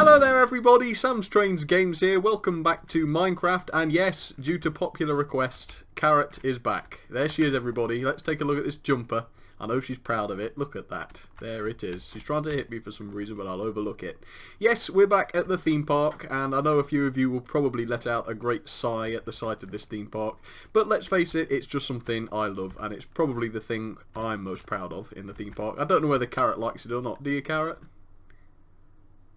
Hello there everybody, Sam's Trains Games here, welcome back to Minecraft, and yes, due to popular request, Carrot is back. There she is everybody, let's take a look at this jumper. I know she's proud of it, look at that. There it is. She's trying to hit me for some reason, but I'll overlook it. Yes, we're back at the theme park, and I know a few of you will probably let out a great sigh at the sight of this theme park, but let's face it, it's just something I love, and it's probably the thing I'm most proud of in the theme park. I don't know whether Carrot likes it or not, do you, Carrot?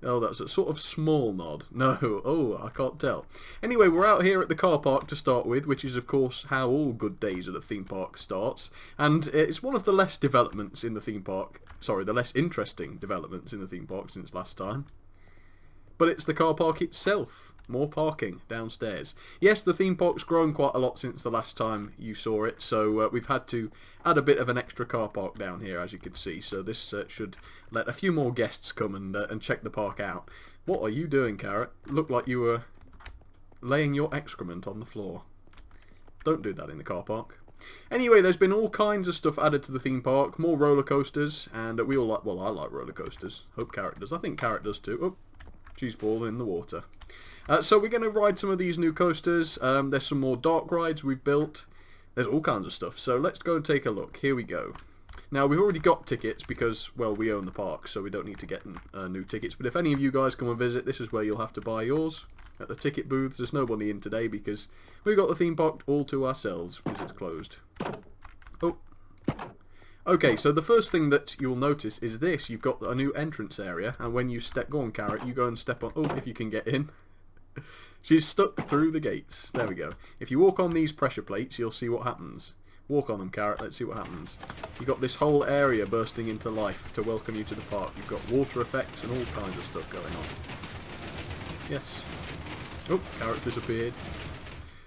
Oh, that's a sort of small nod. No, oh, I can't tell. Anyway, we're out here at the car park to start with, which is of course how all good days at a theme park starts. And it's one of the less developments in the theme park, sorry, the less interesting developments in the theme park since last time. But it's the car park itself. More parking downstairs. Yes, the theme park's grown quite a lot since the last time you saw it, so we've had to add a bit of an extra car park down here, as you can see. So this should let a few more guests come and check the park out. What are you doing, Carrot? Looked like you were laying your excrement on the floor. Don't do that in the car park. Anyway, there's been all kinds of stuff added to the theme park. More roller coasters, and we all like, well, I like roller coasters. Hope Carrot does. I think Carrot does too. Oh, she's fallen in the water. So we're going to ride some of these new coasters. There's some more dark rides we've built. There's all kinds of stuff. So let's go and take a look. Here we go. Now we've already got tickets because, well, we own the park, so we don't need to get new tickets. But if any of you guys come and visit, this is where you'll have to buy yours. At the ticket booths. There's nobody in today because we've got the theme park all to ourselves because it's closed. Oh. Okay, so the first thing that you'll notice is this. You've got a new entrance area, and when you go on, Carrot, you go and step on, oh, if you can get in. She's stuck through the gates. There we go. If you walk on these pressure plates, you'll see what happens. Walk on them, Carrot. Let's see what happens. You've got this whole area bursting into life to welcome you to the park. You've got water effects and all kinds of stuff going on. Yes. Oh, Carrot disappeared.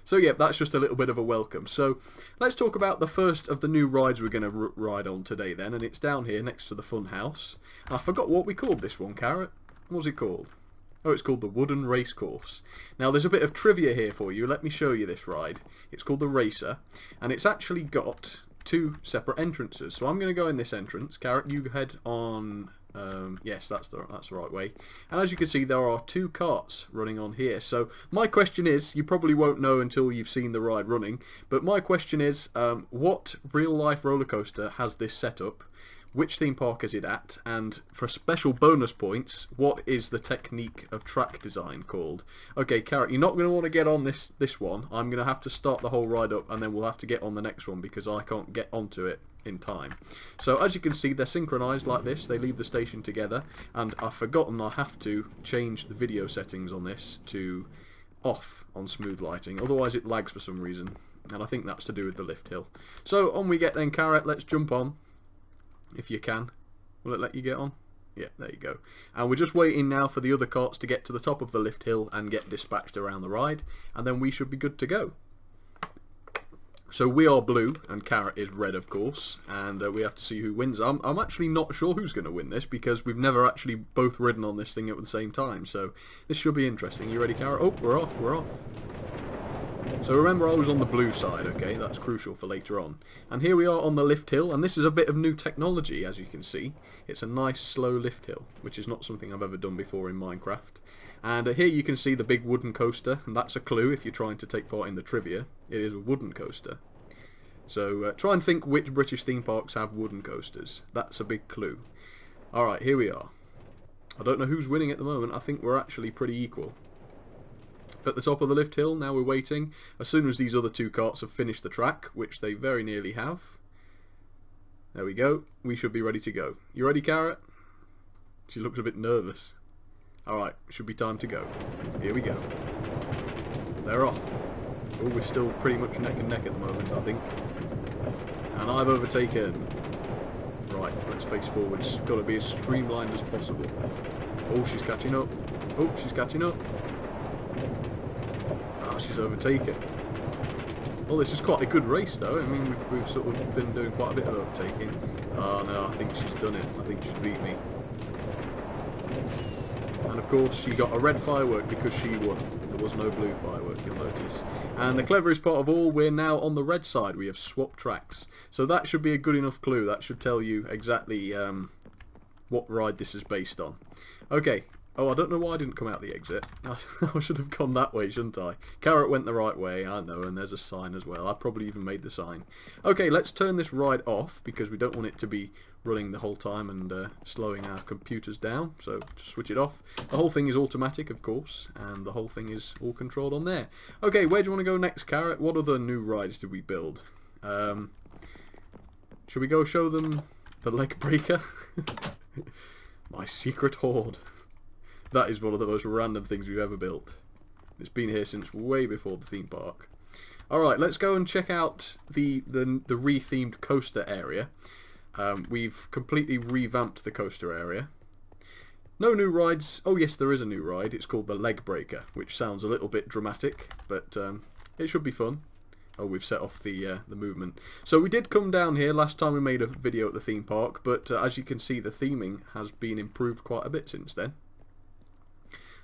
So yeah, that's just a little bit of a welcome. So let's talk about the first of the new rides we're going to ride on today then. And it's down here next to the fun house. I forgot what we called this one, Carrot. What was it called? Oh, it's called the Wooden Race Course. Now, there's a bit of trivia here for you. Let me show you this ride. It's called the Racer, and it's actually got two separate entrances. So I'm going to go in this entrance. Carrot, you head on... yes, that's the right way. And as you can see, there are two carts running on here. So my question is, you probably won't know until you've seen the ride running, but my question is, what real-life roller coaster has this setup? Which theme park is it at? And for special bonus points, what is the technique of track design called? Okay, Carrot, you're not going to want to get on this one. I'm going to have to start the whole ride up, and then we'll have to get on the next one because I can't get onto it in time. So as you can see, they're synchronized like this. They leave the station together, and I've forgotten I have to change the video settings on this to off on smooth lighting. Otherwise it lags for some reason, and I think that's to do with the lift hill. So on we get then, Carrot. Let's jump on. If you can. Will it let you get on? Yeah, there you go. And we're just waiting now for the other carts to get to the top of the lift hill and get dispatched around the ride, and then we should be good to go. So we are blue and Carrot is red, of course, and we have to see who wins. I'm actually not sure who's going to win this because we've never actually both ridden on this thing at the same time, so this should be interesting. You ready, Carrot? Oh, we're off, we're off. So remember, I was on the blue side, okay? That's crucial for later on. And here we are on the lift hill, and this is a bit of new technology, as you can see. It's a nice, slow lift hill, which is not something I've ever done before in Minecraft. And here you can see the big wooden coaster, and that's a clue if you're trying to take part in the trivia. It is a wooden coaster. So try and think which British theme parks have wooden coasters. That's a big clue. Alright, here we are. I don't know who's winning at the moment. I think we're actually pretty equal. At the top of the lift hill, now we're waiting. As soon as these other two carts have finished the track, which they very nearly have. There we go. We should be ready to go. You ready, Carrot? She looks a bit nervous. Alright, should be time to go. Here we go. They're off. Oh, we're still pretty much neck and neck at the moment, I think. And I've overtaken. Right, let's face forwards. Got to be as streamlined as possible. Oh, she's catching up. Oh, she's catching up. Oh, she's overtaken. Well, this is quite a good race, though. I mean, we've sort of been doing quite a bit of overtaking. Oh, no, I think she's done it. I think she's beat me. And, of course, she got a red firework because she won. There was no blue firework, you'll notice. And the cleverest part of all, we're now on the red side. We have swapped tracks. So that should be a good enough clue. That should tell you exactly what ride this is based on. Okay, Oh, I don't know why I didn't come out the exit. I should have gone that way, shouldn't I? Carrot went the right way, I know, and there's a sign as well. I probably even made the sign. Okay, let's turn this ride off, because we don't want it to be running the whole time and slowing our computers down. So just switch it off. The whole thing is automatic, of course, and the whole thing is all controlled on there. Okay, where do you want to go next, Carrot? What other new rides did we build? Should we go show them the leg breaker? My secret hoard. That is one of the most random things we've ever built. It's been here since way before the theme park. Alright, let's go and check out the re-themed coaster area. We've completely revamped the coaster area. No new rides. Oh yes, there is a new ride. It's called the Leg Breaker, which sounds a little bit dramatic, but it should be fun. Oh, we've set off the movement. So we did come down here last time we made a video at the theme park, but as you can see, the theming has been improved quite a bit since then.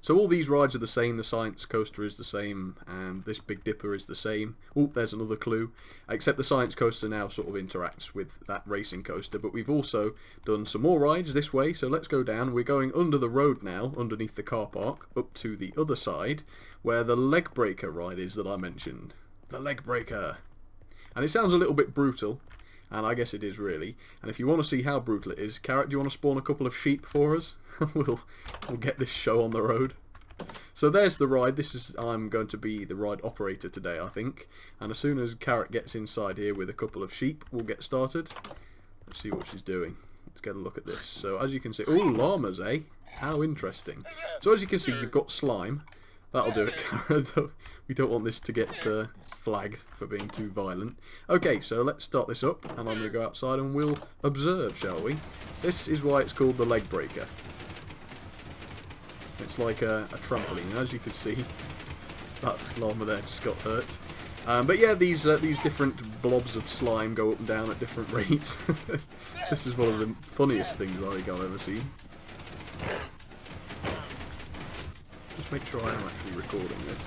So all these rides are the same. The Science Coaster is the same, and this Big Dipper is the same. Oh, there's another clue. Except the Science Coaster now sort of interacts with that racing coaster, but we've also done some more rides this way, so let's go down. We're going under the road now, underneath the car park, up to the other side, where the Leg Breaker ride is that I mentioned. The Leg Breaker. And it sounds a little bit brutal, and I guess it is really. And if you want to see how brutal it is, Carrot, do you want to spawn a couple of sheep for us? we'll get this show on the road. So there's the ride. I'm going to be the ride operator today, I think. And as soon as Carrot gets inside here with a couple of sheep, we'll get started. Let's see what she's doing. Let's get a look at this. So as you can see, oh, llamas, eh? How interesting. So as you can see, you've got slime. That'll do it, Carrot. We don't want this to get flagged for being too violent. Okay, so let's start this up, and I'm going to go outside and we'll observe, shall we? This is why it's called the Leg Breaker. It's like a trampoline, and as you can see, that llama there just got hurt. But yeah, these different blobs of slime go up and down at different rates. This is one of the funniest things I think I've ever seen. Just make sure I am actually recording this.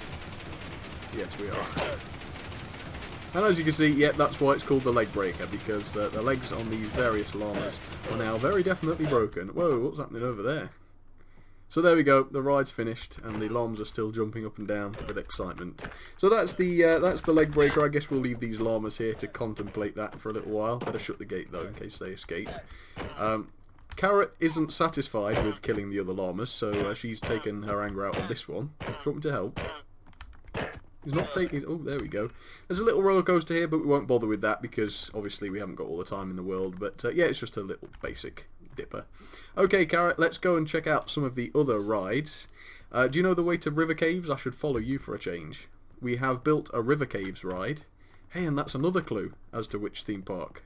Yes, we are. And as you can see, yeah, that's why it's called the Leg Breaker, because the legs on these various llamas are now very definitely broken. Whoa, what's happening over there? So there we go, the ride's finished, and the llamas are still jumping up and down with excitement. So that's the Leg Breaker. I guess we'll leave these llamas here to contemplate that for a little while. Better shut the gate though, in case they escape. Carrot isn't satisfied with killing the other llamas, so she's taken her anger out on this one. Do you want me to help? He's not taking... Oh, there we go. There's a little roller coaster here, but we won't bother with that because obviously we haven't got all the time in the world. But yeah, it's just a little basic dipper. Okay, Carrot, let's go and check out some of the other rides. Do you know the way to River Caves? I should follow you for a change. We have built a River Caves ride. Hey, and that's another clue as to which theme park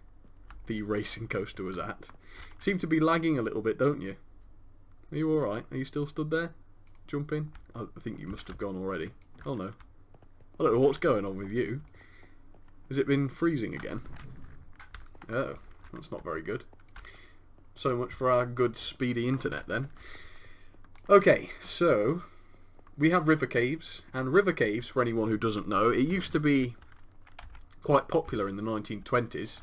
the racing coaster was at. You seem to be lagging a little bit, don't you? Are you alright? Are you still stood there? Jumping? I think you must have gone already. Oh no. I don't know what's going on with you. Has it been freezing again? Oh, that's not very good. So much for our good speedy internet then. Okay, so we have River Caves, and River Caves, for anyone who doesn't know, it used to be quite popular in the 1920s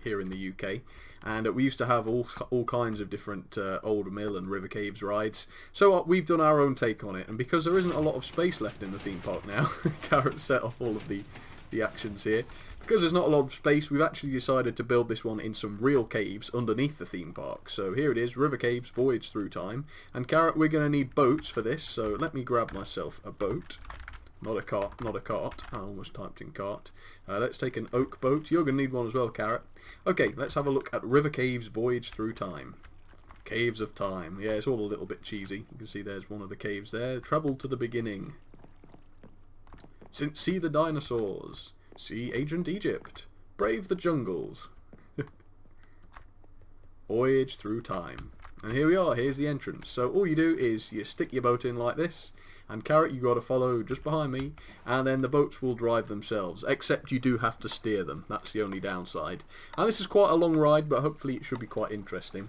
here in the UK, and we used to have all kinds of different old mill and River Caves rides. So we've done our own take on it, and because there isn't a lot of space left in the theme park now, Carrot set off all of the actions here. Because there's not a lot of space, we've actually decided to build this one in some real caves underneath the theme park. So here it is, River Caves Voyage Through Time. And Carrot, we're going to need boats for this, so let me grab myself a boat. Not a cart, not a cart. I almost typed in cart. Let's take an oak boat. You're going to need one as well, Carrot. Okay, let's have a look at River Caves Voyage Through Time. Caves of Time. Yeah, it's all a little bit cheesy. You can see there's one of the caves there. Travel to the beginning. See the dinosaurs. See ancient Egypt. Brave the jungles. Voyage through time. And here we are, here's the entrance. So all you do is you stick your boat in like this, and Carrot, you got to follow just behind me, and then the boats will drive themselves, except you do have to steer them. That's the only downside. And this is quite a long ride, but hopefully it should be quite interesting.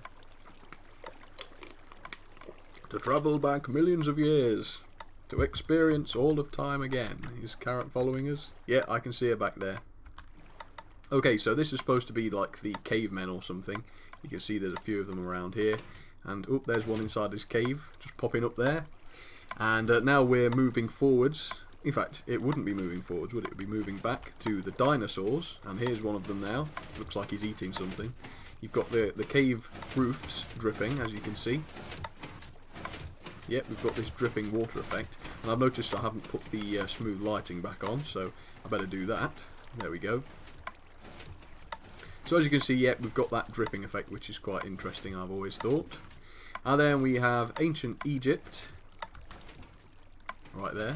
To travel back millions of years. To experience all of time again. Is Carrot following us? Yeah, I can see her back there. Okay, so this is supposed to be like the cavemen or something. You can see there's a few of them around here. And oh, there's one inside this cave, just popping up there. And now we're moving forwards. In fact, it wouldn't be moving forwards, would it? It would be moving back to the dinosaurs. And here's one of them now. Looks like he's eating something. You've got the cave roofs dripping, as you can see. Yep, we've got this dripping water effect. And I've noticed I haven't put the smooth lighting back on, so I better do that. There we go. So as you can see, yep, we've got that dripping effect, which is quite interesting, I've always thought. And then we have ancient Egypt. Right there.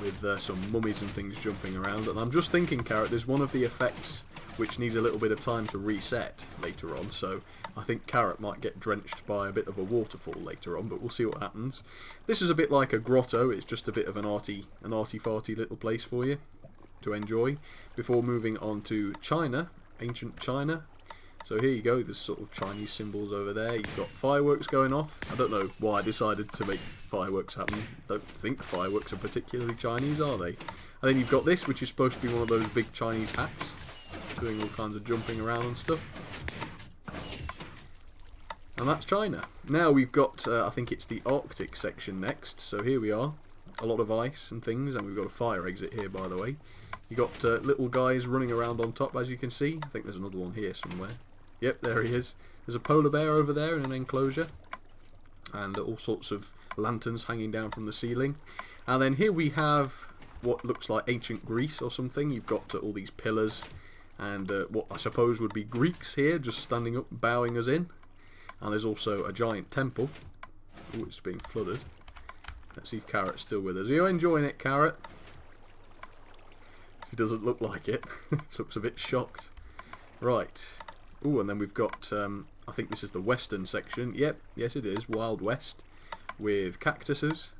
With some mummies and things jumping around. And I'm just thinking, Carrot, there's one of the effects which needs a little bit of time to reset later on, so I think Carrot might get drenched by a bit of a waterfall later on, but we'll see what happens. This is a bit like a grotto. It's just a bit of an arty-farty little place for you to enjoy, before moving on to China, ancient China. So here you go, there's sort of Chinese symbols over there. You've got fireworks going off. I don't know why I decided to make fireworks happen. Don't think fireworks are particularly Chinese, are they? And then you've got this, which is supposed to be one of those big Chinese hats, doing all kinds of jumping around and stuff. And that's China. Now we've got, I think it's the Arctic section next. So here we are, a lot of ice and things, and we've got a fire exit here, by the way. You've got little guys running around on top, as you can see. I think there's another one here somewhere. Yep, there he is. There's a polar bear over there in an enclosure. And all sorts of lanterns hanging down from the ceiling. And then here we have what looks like ancient Greece or something. You've got all these pillars and what I suppose would be Greeks here, just standing up, bowing us in. And there's also a giant temple. Oh, it's being flooded. Let's see if Carrot's still with us. Are you enjoying it, Carrot? She doesn't look like it. She looks a bit shocked. Right. Oh, and then we've got, I think this is the western section. Yep, yes it is, Wild West, with cactuses.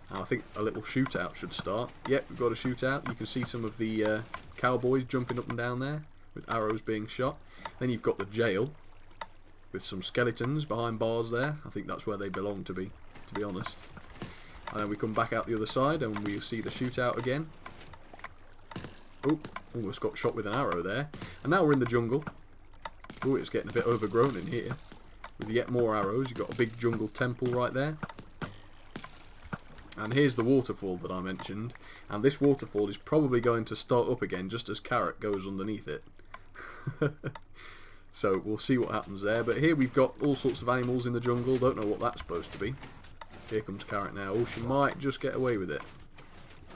And I think a little shootout should start. Yep, we've got a shootout. You can see some of the cowboys jumping up and down there, with arrows being shot. Then you've got the jail, with some skeletons behind bars there. I think that's where they belong to be honest. And then we come back out the other side, and we see the shootout again. Oh, almost got shot with an arrow there. And now we're in the jungle. Oh, it's getting a bit overgrown in here. With yet more arrows. You've got a big jungle temple right there. And here's the waterfall that I mentioned. And this waterfall is probably going to start up again just as Carrot goes underneath it. So we'll see what happens there. But here we've got all sorts of animals in the jungle. Don't know what that's supposed to be. Here comes Carrot now. Oh, she might just get away with it.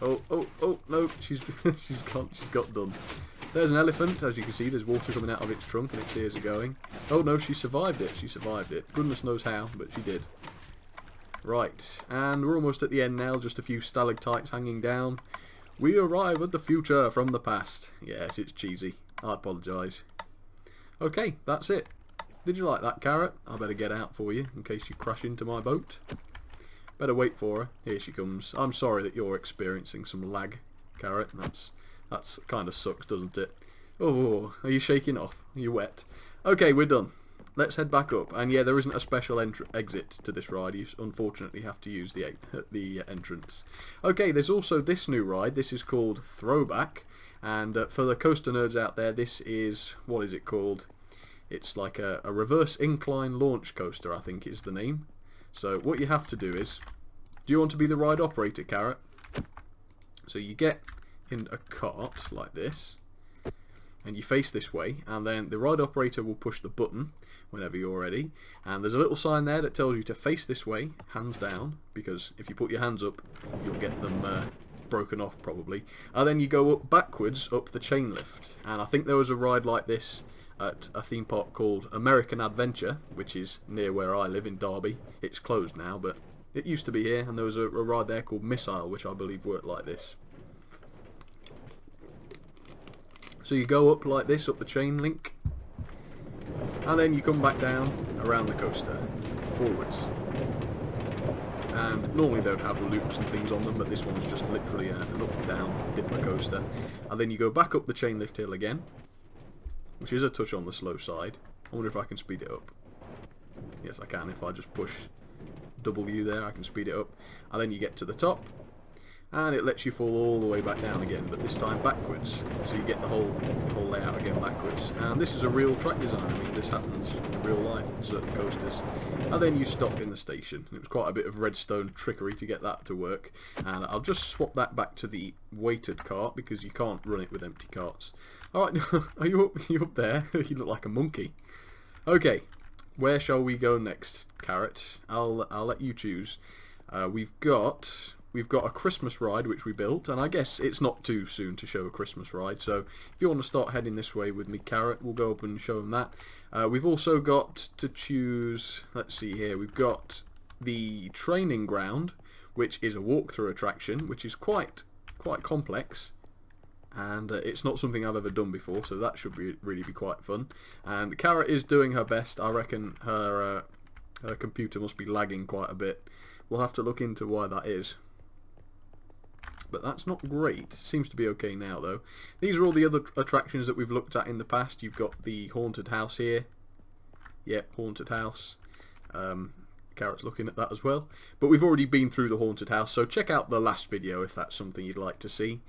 Oh, oh, oh, no, she's got done. There's an elephant. As you can see, there's water coming out of its trunk and its ears are going. Oh no, she survived it. She survived it. Goodness knows how, but she did. Right, and we're almost at the end now. Just a few stalactites hanging down. We arrive at the future from the past. Yes, it's cheesy. I apologise. Okay, that's it. Did you like that, Carrot? I better get out for you in case you crash into my boat. Better wait for her. Here she comes. I'm sorry that you're experiencing some lag, Carrot. That's kind of sucks, doesn't it? Oh, are you shaking off? Are you wet? Okay, we're done. Let's head back up. And yeah, there isn't a special exit to this ride. You unfortunately have to use the entrance. Okay, there's also this new ride. This is called Throwback. And for the coaster nerds out there, this is, what is it called? It's like a reverse incline launch coaster, I think is the name. So what you have to do is, do you want to be the ride operator, Carrot? So you get in a cart like this, and you face this way, and then the ride operator will push the button whenever you're ready, and there's a little sign there that tells you to face this way, hands down, because if you put your hands up, you'll get them broken off probably. And then you go up backwards up the chain lift, and I think there was a ride like this at a theme park called American Adventure, which is near where I live in Derby. It's closed now, but it used to be here, and there was a ride there called Missile, which I believe worked like this. So you go up like this, up the chain link, and then you come back down around the coaster, forwards. And normally they would have loops and things on them, but this one's just literally an up and down dipper coaster. And then you go back up the chain lift hill again, which is a touch on the slow side. I wonder if I can speed it up. Yes, I can. If I just push W there, I can speed it up. And then you get to the top, and it lets you fall all the way back down again, but this time backwards, so you get the whole layout again backwards. And this is a real track design. I mean, this happens in real life on certain coasters. And then you stop in the station. It was quite a bit of redstone trickery to get that to work, and I'll just swap that back to the weighted cart because you can't run it with empty carts. Alright, are you up there? You look like a monkey. Okay, where shall we go next, Carrot? I'll let you choose. We've got a Christmas ride which we built, and I guess it's not too soon to show a Christmas ride, so if you want to start heading this way with me, Carrot, we'll go up and show them that. We've also got to choose, let's see here, we've got the training ground, which is a walkthrough attraction, which is quite complex, and it's not something I've ever done before, so that should really be quite fun. And Carrot is doing her best. I reckon her computer must be lagging quite a bit. We'll have to look into why that is. But that's not great. Seems to be okay now though. These are all the other attractions that we've looked at in the past. You've got the haunted house here. Yep, haunted house. Carrot's looking at that as well. But we've already been through the haunted house, so check out the last video if that's something you'd like to see.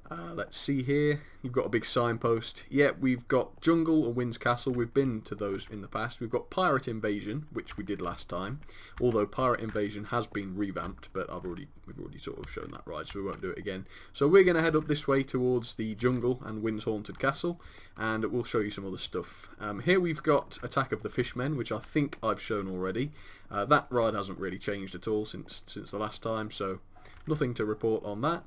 Let's see here. You've got a big signpost. Yeah, we've got Jungle and Wind's Castle. We've been to those in the past. We've got Pirate Invasion, which we did last time. Although Pirate Invasion has been revamped, but we've already sort of shown that ride, so we won't do it again. So we're going to head up this way towards the Jungle and Wind's Haunted Castle, and we'll show you some other stuff. Here we've got Attack of the Fishmen, which I think I've shown already. That ride hasn't really changed at all since the last time, so nothing to report on that.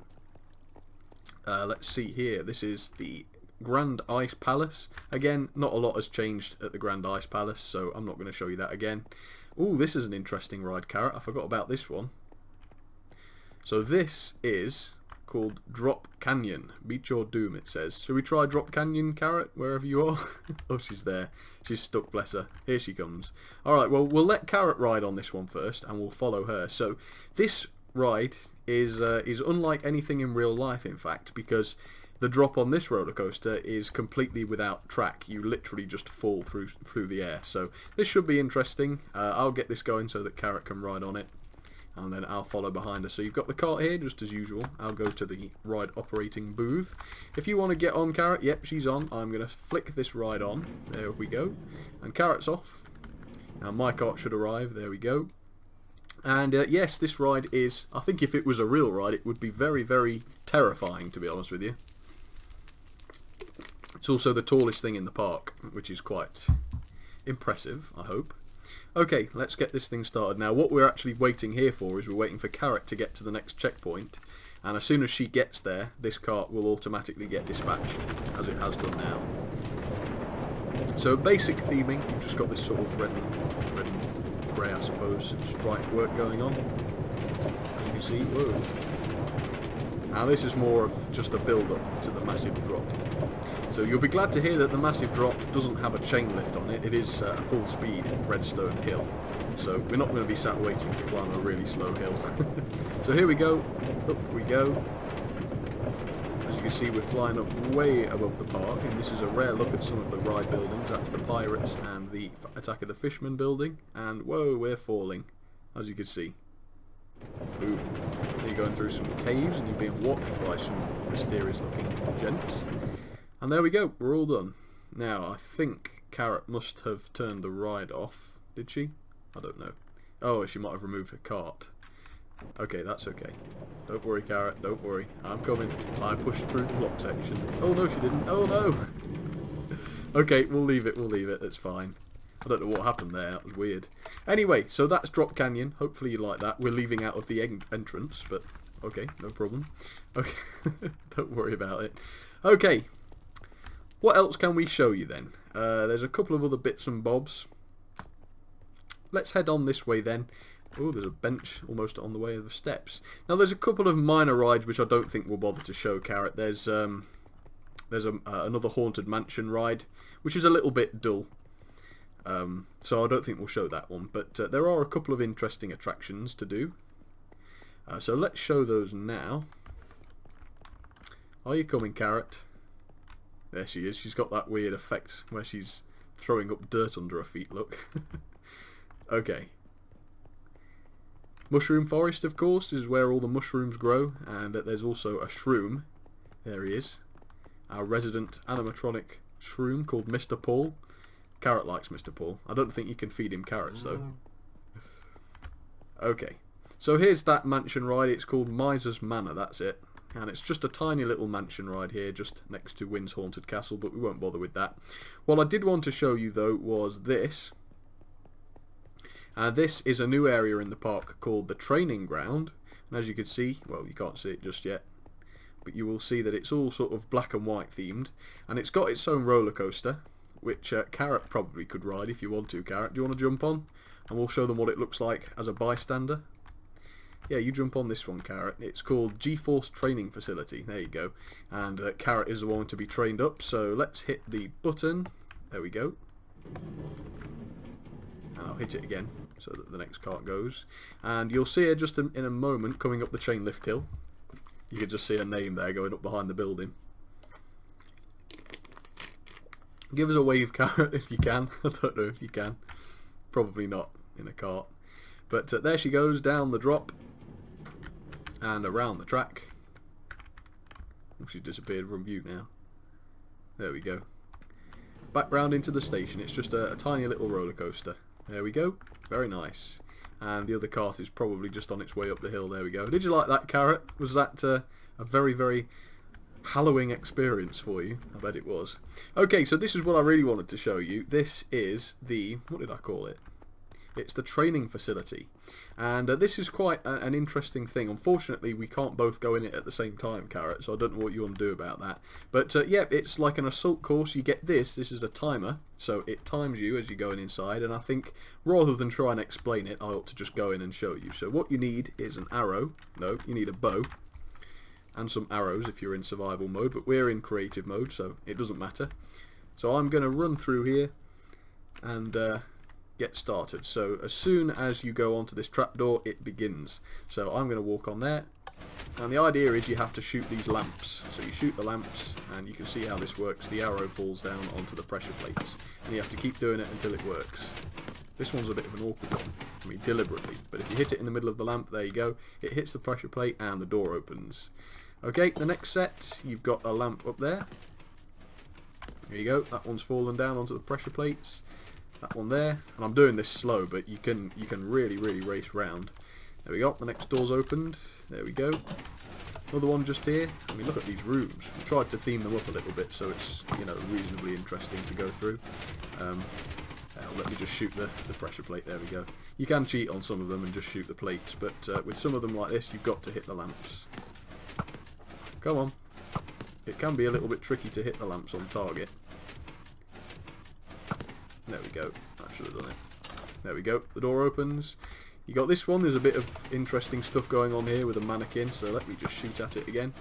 Let's see here. This is the Grand Ice Palace. Again, not a lot has changed at the Grand Ice Palace, so I'm not going to show you that again. Ooh, this is an interesting ride, Carrot. I forgot about this one. So this is called Drop Canyon. Beat your doom, it says. Shall we try Drop Canyon, Carrot, wherever you are? Oh, she's there. She's stuck, bless her. Here she comes. Alright, well, we'll let Carrot ride on this one first, and we'll follow her. So this ride is unlike anything in real life, in fact, because the drop on this roller coaster is completely without track. You literally just fall through the air. So this should be interesting. I'll get this going so that Carrot can ride on it, and then I'll follow behind her. So you've got the cart here, just as usual. I'll go to the ride operating booth. If you want to get on, Carrot, yep, she's on. I'm going to flick this ride on. There we go. And Carrot's off. Now my cart should arrive. There we go. And yes, this ride is, I think if it was a real ride, it would be very, very terrifying, to be honest with you. It's also the tallest thing in the park, which is quite impressive, I hope. Okay, let's get this thing started. Now, what we're actually waiting here for is we're waiting for Carrot to get to the next checkpoint. And as soon as she gets there, this cart will automatically get dispatched, as it has done now. So basic theming, you've just got this sort of red and grey, I suppose, stripe work going on. As you can see, whoa. Now this is more of just a build-up to the massive drop. So you'll be glad to hear that the massive drop doesn't have a chain lift on it. It is a full-speed redstone hill. So we're not going to be sat waiting to climb a really slow hill. So here we go. Up we go. As you can see, we're flying up way above the park, and this is a rare look at some of the ride buildings. That's the Pirates and the Attack of the Fishmen building, and whoa, we're falling, as you can see. Boom. You're going through some caves and you're being watched by some mysterious looking gents. And there we go, we're all done. Now, I think Carrot must have turned the ride off. Did she? I don't know. Oh, she might have removed her cart. Okay, that's okay. Don't worry, Carrot, don't worry. I'm coming. I pushed through the block section. Oh no, she didn't. Oh no! Okay, we'll leave it, it's fine. I don't know what happened there, that was weird. Anyway, so that's Drop Canyon. Hopefully you like that. We're leaving out of the entrance, but okay, no problem. Okay, don't worry about it. Okay, what else can we show you then? There's a couple of other bits and bobs. Let's head on this way then. Oh, there's a bench almost on the way of the steps. Now there's a couple of minor rides which I don't think we'll bother to show, Carrot. There's another Haunted Mansion ride, which is a little bit dull. So I don't think we'll show that one. But there are a couple of interesting attractions to do. So let's show those now. Are you coming, Carrot? There she is. She's got that weird effect where she's throwing up dirt under her feet, look. Okay. Mushroom Forest, of course, is where all the mushrooms grow, and there's also a shroom. There he is. Our resident animatronic shroom called Mr. Paul. Carrot likes Mr. Paul. I don't think you can feed him carrots, though. Okay. So here's that mansion ride. It's called Miser's Manor, that's it. And it's just a tiny little mansion ride here, just next to Wynn's Haunted Castle, but we won't bother with that. What I did want to show you, though, was this. This is a new area in the park called the Training Ground. And as you can see, well, you can't see it just yet, but you will see that it's all sort of black and white themed. And it's got its own roller coaster, which Carrot probably could ride if you want to. Carrot, do you want to jump on? And we'll show them what it looks like as a bystander. Yeah, you jump on this one, Carrot. It's called G-Force Training Facility. There you go. And Carrot is the one to be trained up, so let's hit the button. There we go. And I'll hit it again so that the next cart goes. And you'll see her just in a moment coming up the chain lift hill. You can just see her name there going up behind the building. Give us a wave, Carrot, if you can. I don't know if you can. Probably not in a cart. But there she goes down the drop and around the track. She's disappeared from view now. There we go. Back round into the station. It's just a tiny little roller coaster. There we go. Very nice. And the other cart is probably just on its way up the hill. There we go. Did you like that, Carrot? Was that a very, very hallowing experience for you? I bet it was. Okay, so this is what I really wanted to show you. This is the... what did I call it? It's the training facility, and this is quite an interesting thing. Unfortunately, we can't both go in it at the same time, Carrot, so I don't know what you want to do about that. But yeah, it's like an assault course. You get this is a timer, so it times you as you're going inside, and I think rather than try and explain it, I ought to just go in and show you. So what you need is an arrow. No, you need a bow and some arrows if you're in survival mode, but we're in creative mode, so it doesn't matter. So I'm going to run through here and get started. So as soon as you go onto this trapdoor, it begins. So I'm going to walk on there, and the idea is you have to shoot these lamps. So you shoot the lamps, and you can see how this works. The arrow falls down onto the pressure plates, and you have to keep doing it until it works. This one's a bit of an awkward one, I mean deliberately, but if you hit it in the middle of the lamp, there you go, it hits the pressure plate and the door opens. Okay, the next set, you've got a lamp up there. Here you go, that one's fallen down onto the pressure plates. That one there, and I'm doing this slow, but you can really race round. There we go, the next door's opened. There we go. Another one just here. I mean, look at these rooms. I've tried to theme them up a little bit so it's, you know, reasonably interesting to go through. Let me just shoot the pressure plate. There we go. You can cheat on some of them and just shoot the plates, but with some of them like this, you've got to hit the lamps. Come on. It can be a little bit tricky to hit the lamps on target. There we go. I should have done it. There we go. The door opens. You got this one. There's a bit of interesting stuff going on here with a mannequin, so let me just shoot at it again.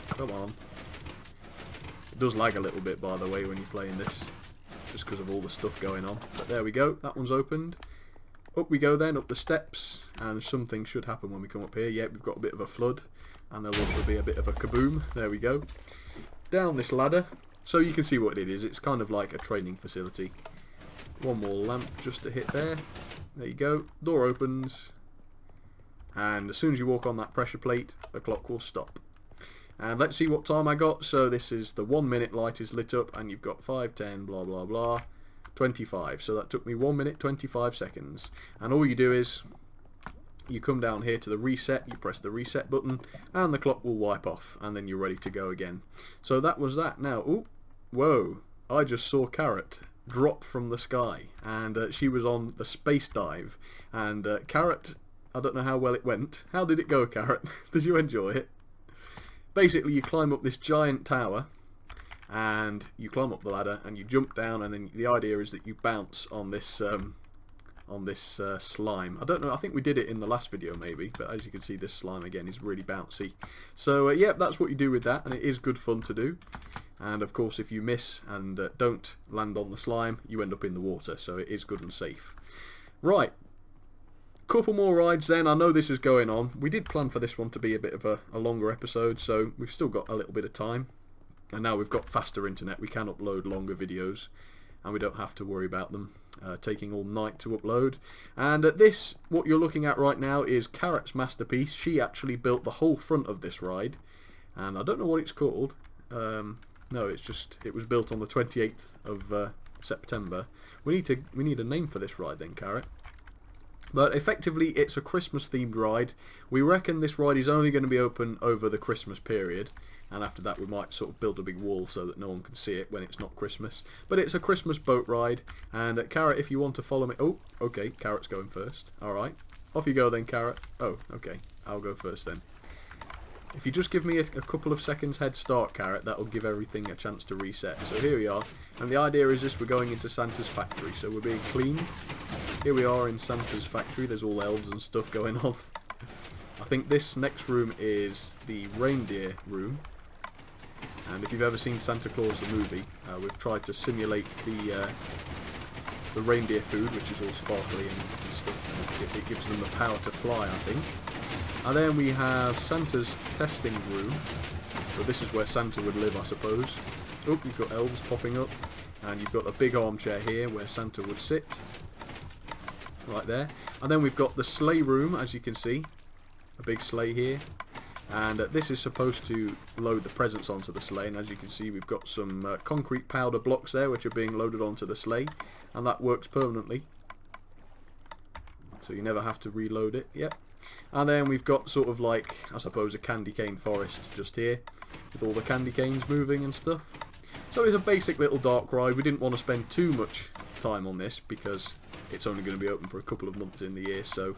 Come on. It does lag a little bit, by the way, when you're playing this, just because of all the stuff going on. But there we go. That one's opened. Up we go then, up the steps, and something should happen when we come up here. Yeah, we've got a bit of a flood, and there'll also be a bit of a kaboom. There we go. Down this ladder. So you can see what it is. It's kind of like a training facility. One more lamp just to hit there. There you go. Door opens. And as soon as you walk on that pressure plate, the clock will stop. And let's see what time I got. So this is the 1 minute light is lit up, and you've got 5, 10, blah blah blah, 25. So that took me 1 minute 25 seconds. And all you do is you come down here to the reset, you press the reset button, and the clock will wipe off, and then you're ready to go again. So that was that. Now, ooh, whoa, I just saw Carrot drop from the sky, and she was on the space dive. And Carrot, I don't know how well it went. How did it go, Carrot? Did you enjoy it? Basically, you climb up this giant tower, and you climb up the ladder, and you jump down, and then the idea is that you bounce on this slime. I don't know, I think we did it in the last video maybe, but as you can see, this slime again is really bouncy. So yeah, that's what you do with that, and it is good fun to do. And of course, if you miss and don't land on the slime, you end up in the water, so it is good and safe. Right, couple more rides then. I know this is going on. We did plan for this one to be a bit of a longer episode, so we've still got a little bit of time. And now we've got faster internet, we can upload longer videos. and we don't have to worry about them taking all night to upload. And this, what you're looking at right now, is Carrot's masterpiece. She actually built the whole front of this ride, and I don't know what it's called. No, it was built on the 28th of September. We need a name for this ride then, Carrot. But effectively, it's a Christmas themed ride. We reckon this ride is only going to be open over the Christmas period, and after that we might sort of build a big wall so that no one can see it when it's not Christmas. But it's a Christmas boat ride, and Carrot, if you want to follow me... Oh, okay, Carrot's going first. Alright, off you go then, Carrot. Oh, okay, I'll go first then. If you just give me a couple of seconds head start, Carrot, that'll give everything a chance to reset. So here we are, and the idea is this: we're going into Santa's factory, so we're being cleaned. Here we are in Santa's factory. There's all elves and stuff going on. I think this next room is the reindeer room, and if you've ever seen Santa Claus the movie, we've tried to simulate the reindeer food, which is all sparkly and stuff. It gives them the power to fly, I think. And then we have Santa's testing room. So this is where Santa would live, I suppose. Oh, you've got elves popping up. And you've got a big armchair here where Santa would sit. Right there. And then we've got the sleigh room, as you can see. A big sleigh here. And this is supposed to load the presents onto the sleigh. And as you can see, we've got some concrete powder blocks there, which are being loaded onto the sleigh. And that works permanently. So you never have to reload it. Yep. And then we've got sort of like, I suppose, a candy cane forest just here, with all the candy canes moving and stuff. So it's a basic little dark ride. We didn't want to spend too much time on this because it's only going to be open for a couple of months in the year, so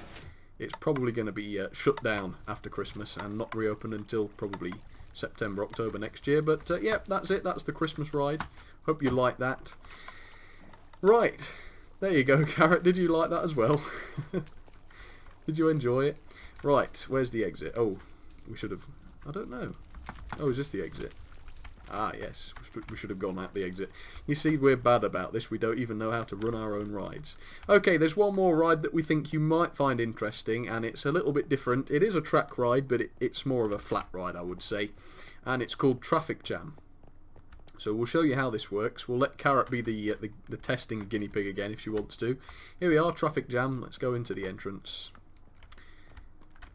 it's probably going to be shut down after Christmas and not reopen until probably September, October next year. But yeah, that's it. That's the Christmas ride. Hope you like that. Right, there you go, Carrot. Did you like that as well? Did you enjoy it? Right, where's the exit? Oh, we should have... I don't know. Oh, is this the exit? Ah, yes. We should have gone out the exit. You see, we're bad about this. We don't even know how to run our own rides. Okay, there's one more ride that we think you might find interesting, and it's a little bit different. It is a track ride, but it's more of a flat ride, I would say. And it's called Traffic Jam. So we'll show you how this works. We'll let Carrot be the testing guinea pig again if she wants to. Here we are, Traffic Jam. Let's go into the entrance.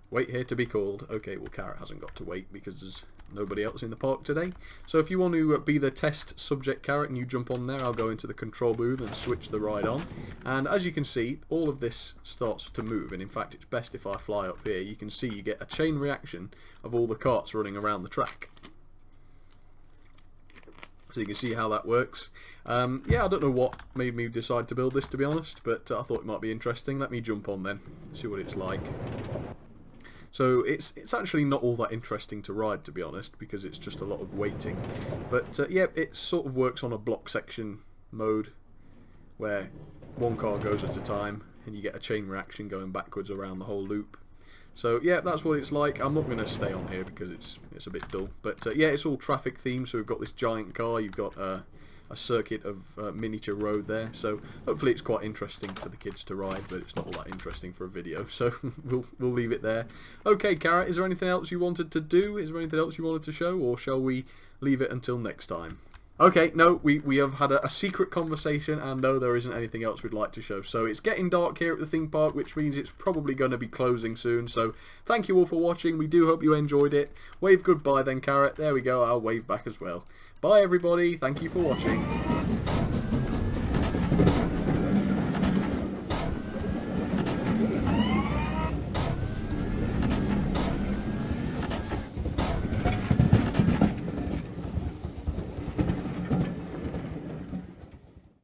Wait here to be called. Okay, well, Carrot hasn't got to wait because there's nobody else in the park today. So if you want to be the test subject, Carrot, and you jump on there, I'll go into the control booth and switch the ride on. And as you can see, all of this starts to move, and in fact it's best if I fly up here. You can see you get a chain reaction of all the carts running around the track. So you can see how that works. Yeah, I don't know what made me decide to build this, to be honest, but I thought it might be interesting. Let me jump on then, see what it's like. So it's actually not all that interesting to ride, to be honest, because it's just a lot of waiting. But yeah, it sort of works on a block section mode, where one car goes at a time, and you get a chain reaction going backwards around the whole loop. So yeah, that's what it's like. I'm not going to stay on here because it's a bit dull. But yeah, it's all traffic themed. So we've got this giant car. You've got a circuit of miniature road there. So hopefully it's quite interesting for the kids to ride, but it's not all that interesting for a video. So we'll leave it there. Okay, Carrot, is there anything else you wanted to do? Is there anything else you wanted to show, or shall we leave it until next time? Okay, no, we have had a secret conversation, and no, there isn't anything else we'd like to show. So it's getting dark here at the theme park, which means it's probably going to be closing soon. So thank you all for watching. We do hope you enjoyed it. Wave goodbye then, Carrot. There we go. I'll wave back as well. Bye, everybody. Thank you for watching.